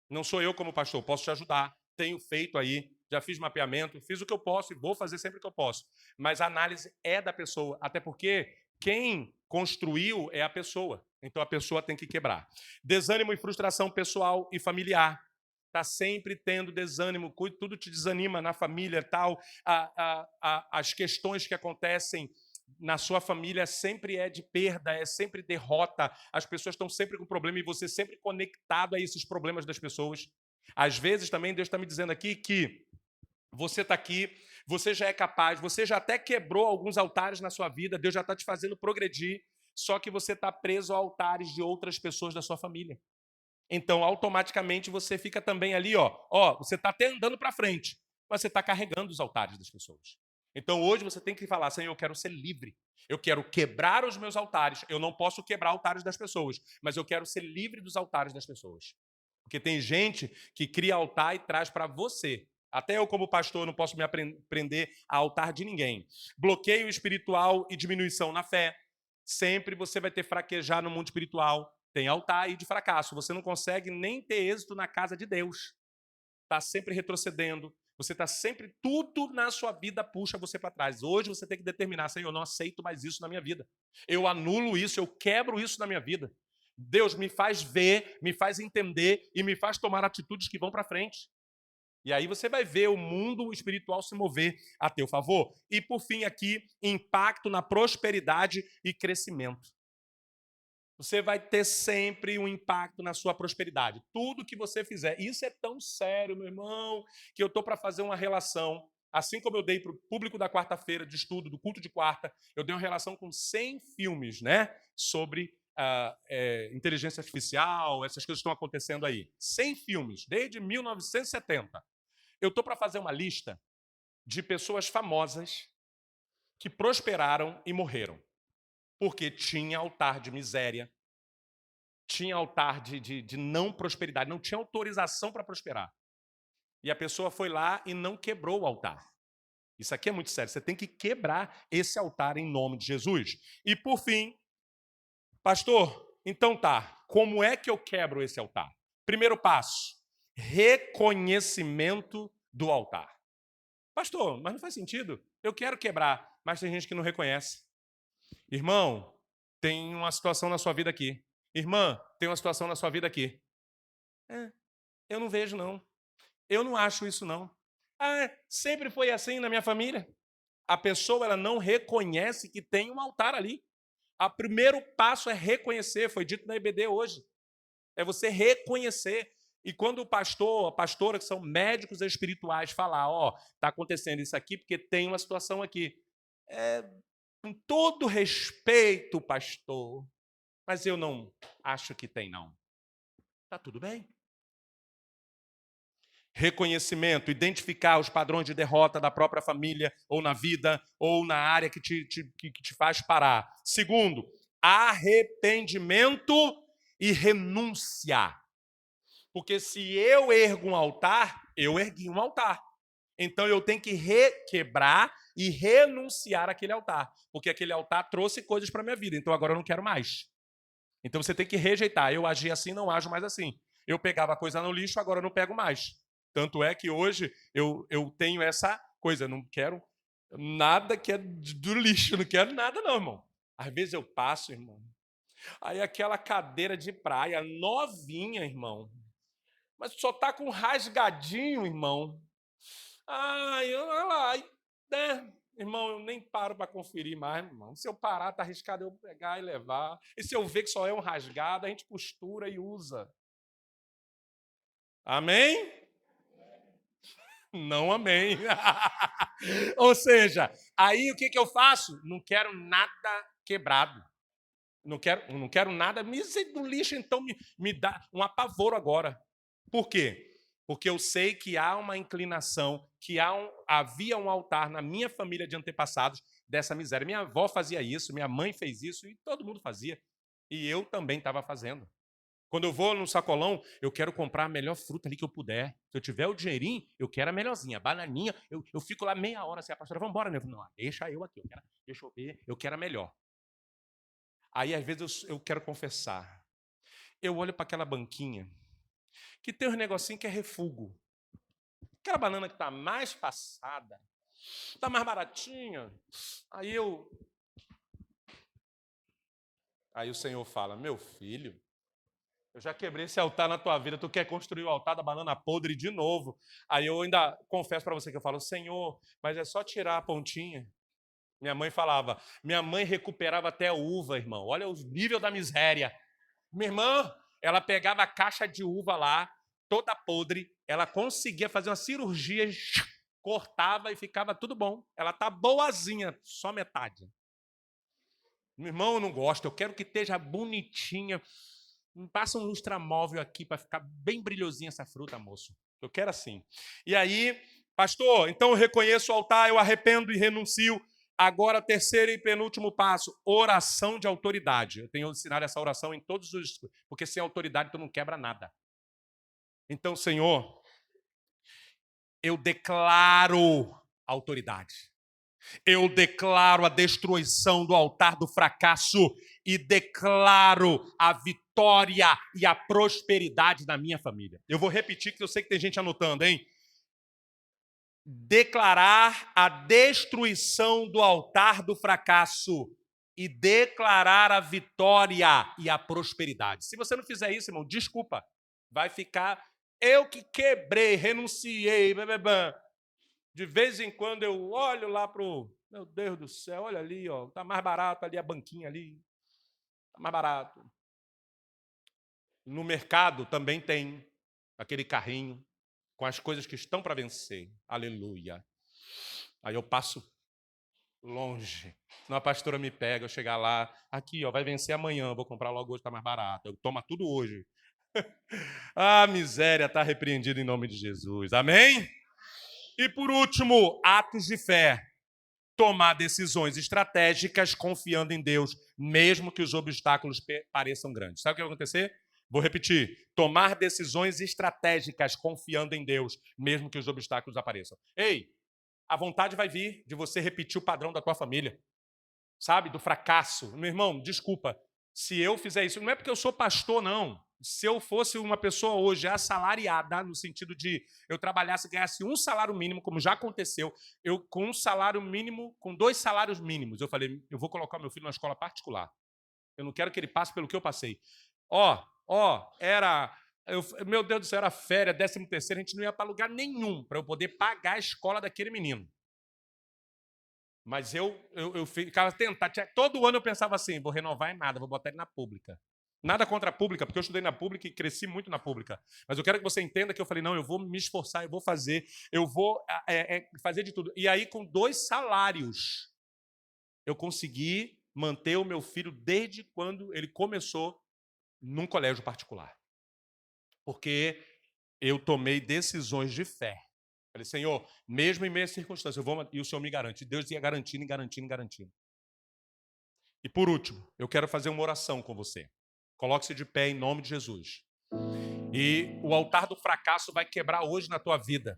Não sou eu como pastor, posso te ajudar. Tenho feito aí, já fiz mapeamento, fiz o que eu posso e vou fazer sempre o que eu posso. Mas a análise é da pessoa, até porque quem construiu é a pessoa. Então a pessoa tem que quebrar. Desânimo e frustração pessoal e familiar. Está sempre tendo desânimo, tudo te desanima na família, tal. As questões que acontecem na sua família sempre é de perda, é sempre derrota. As pessoas estão sempre com problema e você sempre conectado a esses problemas das pessoas. Às vezes também Deus está me dizendo aqui que você está aqui, você já é capaz, você já até quebrou alguns altares na sua vida, Deus já está te fazendo progredir, só que você está preso a altares de outras pessoas da sua família. Então, automaticamente, você fica também ali, você está até andando para frente, mas você está carregando os altares das pessoas. Então, hoje você tem que falar, Senhor, eu quero ser livre. Eu quero quebrar os meus altares. Eu não posso quebrar altares das pessoas, mas eu quero ser livre dos altares das pessoas. Porque tem gente que cria altar e traz para você. Até eu, como pastor, não posso me prender a altar de ninguém. Bloqueio espiritual e diminuição na fé. Sempre você vai ter fraquejar no mundo espiritual. Tem altar aí de fracasso. Você não consegue nem ter êxito na casa de Deus. está sempre retrocedendo, você está sempre, tudo na sua vida puxa você para trás. Hoje você tem que determinar, Senhor, eu não aceito mais isso na minha vida. Eu anulo isso, eu quebro isso na minha vida. Deus me faz ver, me faz entender e me faz tomar atitudes que vão para frente. E aí você vai ver o mundo espiritual se mover a teu favor. E por fim aqui, impacto na prosperidade e crescimento. Você vai ter sempre um impacto na sua prosperidade. Tudo que você fizer. Isso é tão sério, meu irmão, que eu estou para fazer uma relação. Assim como eu dei para o público da quarta-feira de estudo, do culto de quarta, eu dei uma relação com 100 filmes, né? Sobre inteligência artificial, essas coisas que estão acontecendo aí. 100 filmes, desde 1970. Eu estou para fazer uma lista de pessoas famosas que prosperaram e morreram. Porque tinha altar de miséria, tinha altar de não prosperidade, não tinha autorização para prosperar. E a pessoa foi lá e não quebrou o altar. Isso aqui é muito sério, você tem que quebrar esse altar em nome de Jesus. E por fim, pastor, então tá, como é que eu quebro esse altar? Primeiro passo, reconhecimento do altar. Pastor, mas não faz sentido, eu quero quebrar, mas tem gente que não reconhece. Irmão, tem uma situação na sua vida aqui. Irmã, tem uma situação na sua vida aqui. Eu não vejo, não. Eu não acho isso, não. Sempre foi assim na minha família. A pessoa ela não reconhece que tem um altar ali. O primeiro passo é reconhecer, foi dito na EBD hoje. É você reconhecer. E quando o pastor, a pastora, que são médicos espirituais, falar, está acontecendo isso aqui porque tem uma situação aqui. Com todo respeito, pastor, mas eu não acho que tem, não. Está tudo bem? Reconhecimento, identificar os padrões de derrota da própria família, ou na vida, ou na área que te faz parar. Segundo, arrependimento e renúncia. Porque se eu ergo um altar, eu ergui um altar. Então eu tenho que requebrar e renunciar àquele altar. Porque aquele altar trouxe coisas para a minha vida, então agora eu não quero mais. Então você tem que rejeitar. Eu agi assim, não ajo mais assim. Eu pegava coisa no lixo, agora eu não pego mais. Tanto é que hoje eu tenho essa coisa, eu não quero nada que é do lixo, não quero nada não, irmão. Às vezes eu passo, irmão, aí aquela cadeira de praia novinha, irmão, mas só tá com rasgadinho, irmão. Olha lá, né? Irmão, eu nem paro para conferir mais, irmão. Se eu parar, tá arriscado eu pegar e levar. E se eu ver que só é um rasgado, a gente costura e usa. Amém? Não amém. Ou seja, aí o que eu faço? Não quero nada quebrado. Não quero nada. Me do lixo, então me dá um apavoro agora. Por quê? Porque eu sei que há uma inclinação, que havia um altar na minha família de antepassados dessa miséria. Minha avó fazia isso, minha mãe fez isso e todo mundo fazia. E eu também estava fazendo. Quando eu vou no sacolão, eu quero comprar a melhor fruta ali que eu puder. Se eu tiver o dinheirinho, eu quero a melhorzinha. A bananinha, eu fico lá meia hora assim, a pastora, vamos embora, né? Não, deixa eu aqui, deixa eu ver, eu quero a melhor. Aí, às vezes, eu quero confessar. Eu olho para aquela banquinha que tem uns negocinhos que é refugo. Aquela banana que está mais passada, está mais baratinha. Aí o Senhor fala, meu filho, eu já quebrei esse altar na tua vida, tu quer construir o altar da banana podre de novo. Aí eu ainda confesso para você que eu falo, Senhor, mas é só tirar a pontinha. Minha mãe falava, minha mãe recuperava até a uva, irmão. Olha o nível da miséria. Minha irmã, ela pegava a caixa de uva lá, toda podre, ela conseguia fazer uma cirurgia, cortava e ficava tudo bom. Ela tá boazinha, só metade. Meu irmão, eu não gosto, eu quero que esteja bonitinha. Passa um lustramóvel aqui para ficar bem brilhosinha essa fruta, moço. Eu quero assim. E aí, pastor, então eu reconheço o altar, eu arrependo e renuncio. Agora, terceiro e penúltimo passo, oração de autoridade. Eu tenho ensinado essa oração em todos os... Porque sem autoridade tu não quebra nada. Então, Senhor, eu declaro autoridade. Eu declaro a destruição do altar do fracasso e declaro a vitória e a prosperidade na minha família. Eu vou repetir, que eu sei que tem gente anotando, hein? Declarar a destruição do altar do fracasso e declarar a vitória e a prosperidade. Se você não fizer isso, irmão, desculpa. Vai ficar, eu que quebrei, renunciei, de vez em quando eu olho lá pro, meu Deus do céu, olha ali, ó, tá mais barato ali a banquinha ali, tá mais barato. No mercado também tem aquele carrinho com as coisas que estão para vencer. Aleluia. Aí eu passo longe. Senão a pastora me pega, eu chegar lá, aqui, ó, vai vencer amanhã, vou comprar logo hoje, tá mais barato. Eu tomo tudo hoje. A miséria está repreendida em nome de Jesus. Amém? E por último, atos de fé. Tomar decisões estratégicas confiando em Deus, mesmo que os obstáculos pareçam grandes. Sabe o que vai acontecer? Vou repetir. Tomar decisões estratégicas confiando em Deus, mesmo que os obstáculos apareçam. Ei, a vontade vai vir de você repetir o padrão da tua família. Sabe? Do fracasso. Meu irmão, desculpa. Se eu fizer isso, não é porque eu sou pastor, não. Se eu fosse uma pessoa hoje assalariada, no sentido de eu trabalhasse e ganhasse um salário mínimo, como já aconteceu, eu com um salário mínimo, com 2 salários mínimos, eu falei, eu vou colocar meu filho na escola particular. Eu não quero que ele passe pelo que eu passei. Meu Deus do céu, era férias, 13º, a gente não ia para lugar nenhum para eu poder pagar a escola daquele menino. Mas eu ficava tentado. Todo ano eu pensava assim, vou renovar em nada, vou botar ele na pública. Nada contra a pública, porque eu estudei na pública e cresci muito na pública. Mas eu quero que você entenda que eu falei, não, eu vou me esforçar, eu vou fazer fazer de tudo. E aí, com 2 salários, eu consegui manter o meu filho desde quando ele começou num colégio particular. Porque eu tomei decisões de fé. Falei, Senhor, mesmo em meio a circunstâncias, e o Senhor me garante. Deus ia garantindo. E por último, eu quero fazer uma oração com você. Coloque-se de pé em nome de Jesus. E o altar do fracasso vai quebrar hoje na tua vida.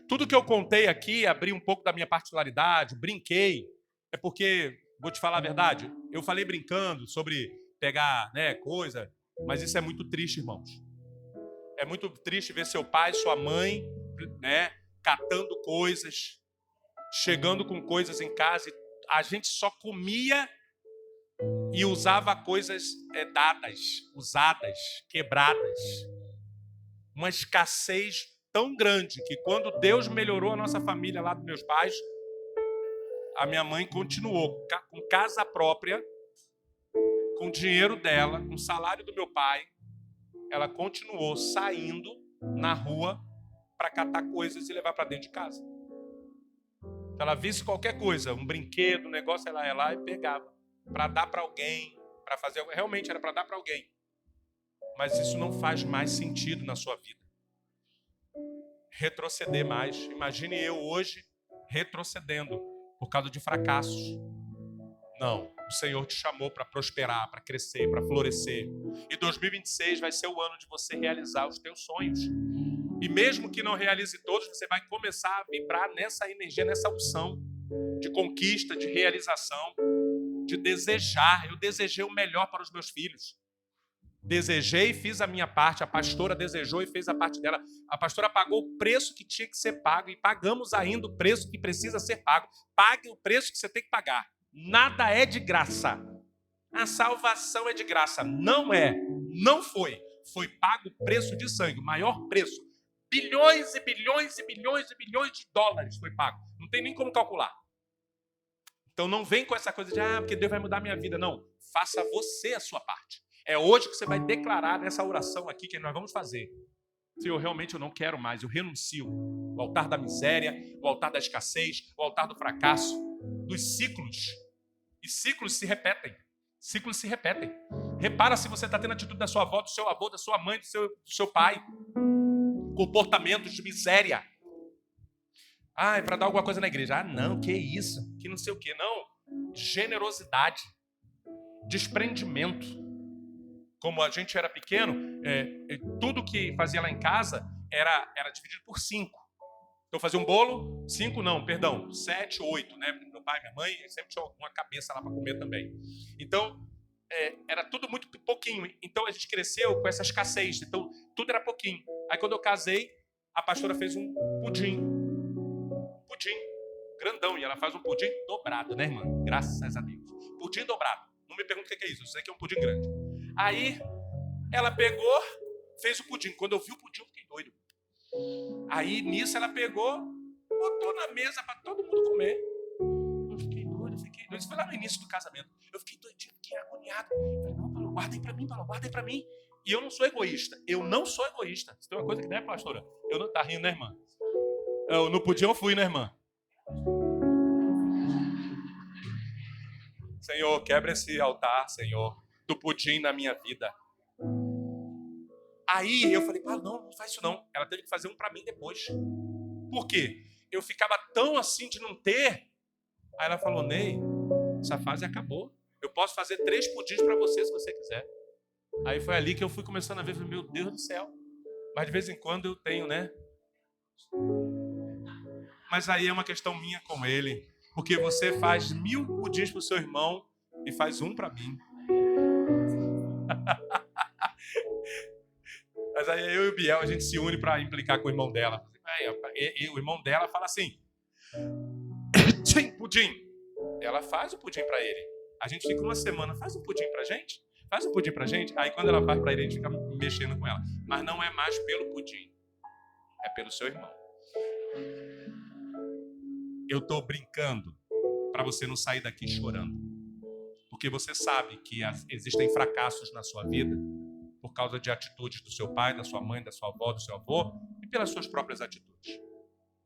Tudo que eu contei aqui, abri um pouco da minha particularidade, brinquei, é porque, vou te falar a verdade, eu falei brincando sobre pegar coisa, mas isso é muito triste, irmãos. É muito triste ver seu pai, sua mãe, catando coisas, chegando com coisas em casa. A gente só comia e usava coisas dadas, usadas, quebradas. Uma escassez tão grande que quando Deus melhorou a nossa família lá dos meus pais, a minha mãe continuou com casa própria, com o dinheiro dela, com o salário do meu pai. Ela continuou saindo na rua para catar coisas e levar para dentro de casa. Se ela visse qualquer coisa, um brinquedo, um negócio, ela ia lá e pegava para dar para alguém, para fazer. Realmente era para dar para alguém. Mas isso não faz mais sentido na sua vida. Retroceder mais. Imagine eu hoje retrocedendo por causa de fracassos. Não, o Senhor te chamou para prosperar, para crescer, para florescer. E 2026 vai ser o ano de você realizar os teus sonhos. E mesmo que não realize todos, você vai começar a vibrar nessa energia, nessa unção de conquista, de realização, de desejar. Eu desejei o melhor para os meus filhos. Desejei e fiz a minha parte. A pastora desejou e fez a parte dela. A pastora pagou o preço que tinha que ser pago e pagamos ainda o preço que precisa ser pago. Pague o preço que você tem que pagar. Nada é de graça. A salvação é de graça. Não é. Não foi. Foi pago o preço de sangue, o maior preço. Bilhões e bilhões e bilhões e bilhões de dólares foi pago. Não tem nem como calcular. Então não vem com essa coisa de porque Deus vai mudar a minha vida. Não. Faça você a sua parte. É hoje que você vai declarar nessa oração aqui que nós vamos fazer. Senhor, realmente eu não quero mais, eu renuncio. O altar da miséria, o altar da escassez, o altar do fracasso, dos ciclos. E ciclos se repetem. Ciclos se repetem. Repara se você está tendo atitude da sua avó, do seu avô, da sua mãe, do seu pai. Comportamentos de miséria. É para dar alguma coisa na igreja. Não, que isso? Que não sei o quê. Não. Generosidade. Desprendimento. Como a gente era pequeno, tudo que fazia lá em casa era dividido por 5. Então fazia um bolo, 5 não, perdão, 7, 8, né? Meu pai e minha mãe sempre tinha uma cabeça lá para comer também. Então, era tudo muito pouquinho. Então a gente cresceu com essa escassez. Então tudo era pouquinho. Aí quando eu casei, a pastora fez um pudim. Pudim grandão. E ela faz um pudim dobrado, né, irmã? Graças a Deus. Pudim dobrado. Não me pergunta o que é isso. Eu sei que é um pudim grande. Aí ela pegou, fez o pudim. Quando eu vi o pudim, eu fiquei doido. Aí nisso ela pegou, botou na mesa para todo mundo comer. Eu fiquei doido. Isso foi lá no início do casamento. Eu fiquei doidinho, fiquei agoniado. Eu falei, não, Paulo, guarda aí pra mim, Paulo, guarda aí pra mim. E eu não sou egoísta. Eu não sou egoísta. Se tem uma coisa que não é, pastora, eu não tá rindo, né, irmã? Eu não podia, eu fui, né, irmã? Senhor, quebra esse altar, Senhor, do pudim na minha vida. Aí eu falei, não faz isso não. Ela teve que fazer um pra mim depois. Por quê? Eu ficava tão assim de não ter. Aí ela falou, Ney, essa fase acabou. Eu posso fazer 3 pudins para você se você quiser. Aí foi ali que eu fui começando a ver, meu Deus do céu. Mas de vez em quando eu tenho, né? Mas aí é uma questão minha com ele. Porque você faz 1000 pudins pro seu irmão e faz um para mim. Mas aí eu e o Biel, a gente se une para implicar com o irmão dela. E o irmão dela fala assim, pudim. Ela faz o pudim para ele. A gente fica uma semana, faz um pudim pra gente? Faz um pudim pra gente? Aí quando ela faz pra ele, a gente fica mexendo com ela. Mas não é mais pelo pudim. É pelo seu irmão. Eu tô brincando para você não sair daqui chorando. Porque você sabe que existem fracassos na sua vida por causa de atitudes do seu pai, da sua mãe, da sua avó, do seu avô e pelas suas próprias atitudes.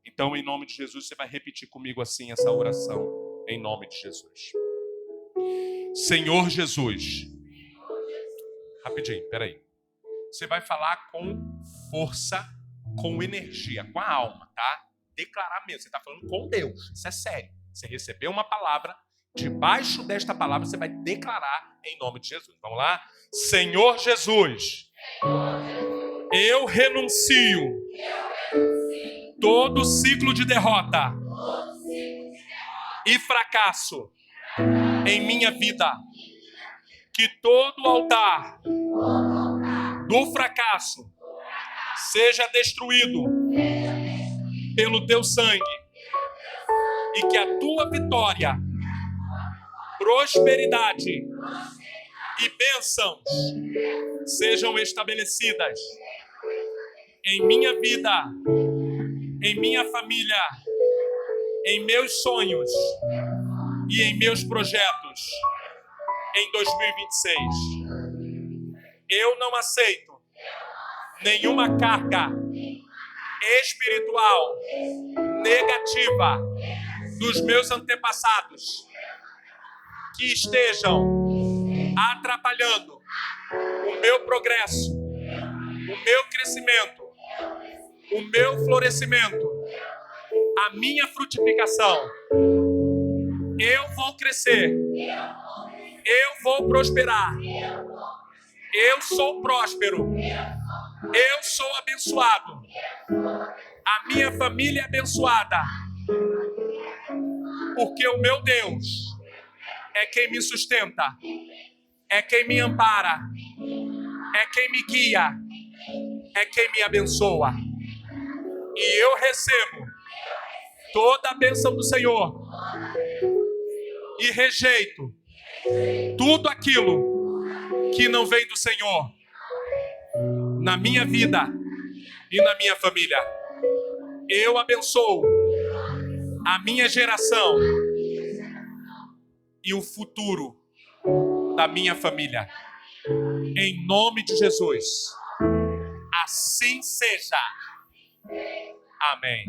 Então, em nome de Jesus, você vai repetir comigo assim essa oração. Em nome de Jesus. Senhor Jesus. Rapidinho, peraí. Você vai falar com força, com energia, com a alma, tá? Declarar mesmo. Você está falando com Deus. Isso é sério. Você recebeu uma palavra. Debaixo desta palavra, você vai declarar em nome de Jesus. Vamos lá? Senhor Jesus. Eu renuncio todo ciclo de derrota e fracasso em minha vida. Que todo altar do fracasso seja destruído pelo teu sangue e que a tua vitória, prosperidade e bênçãos sejam estabelecidas em minha vida, em minha família, em meus sonhos e em meus projetos em 2026. Eu não aceito nenhuma carga espiritual negativa dos meus antepassados que estejam atrapalhando o meu progresso, o meu crescimento, o meu florescimento, a minha frutificação. Eu vou crescer, eu vou prosperar, eu sou próspero, eu sou abençoado, a minha família é abençoada, porque o meu Deus é quem me sustenta, é quem me ampara, é quem me guia, é quem me abençoa. E eu recebo toda a bênção do Senhor e rejeito tudo aquilo que não vem do Senhor na minha vida e na minha família. Eu abençoo a minha geração e o futuro da minha família. Em nome de Jesus. Assim seja. Amém.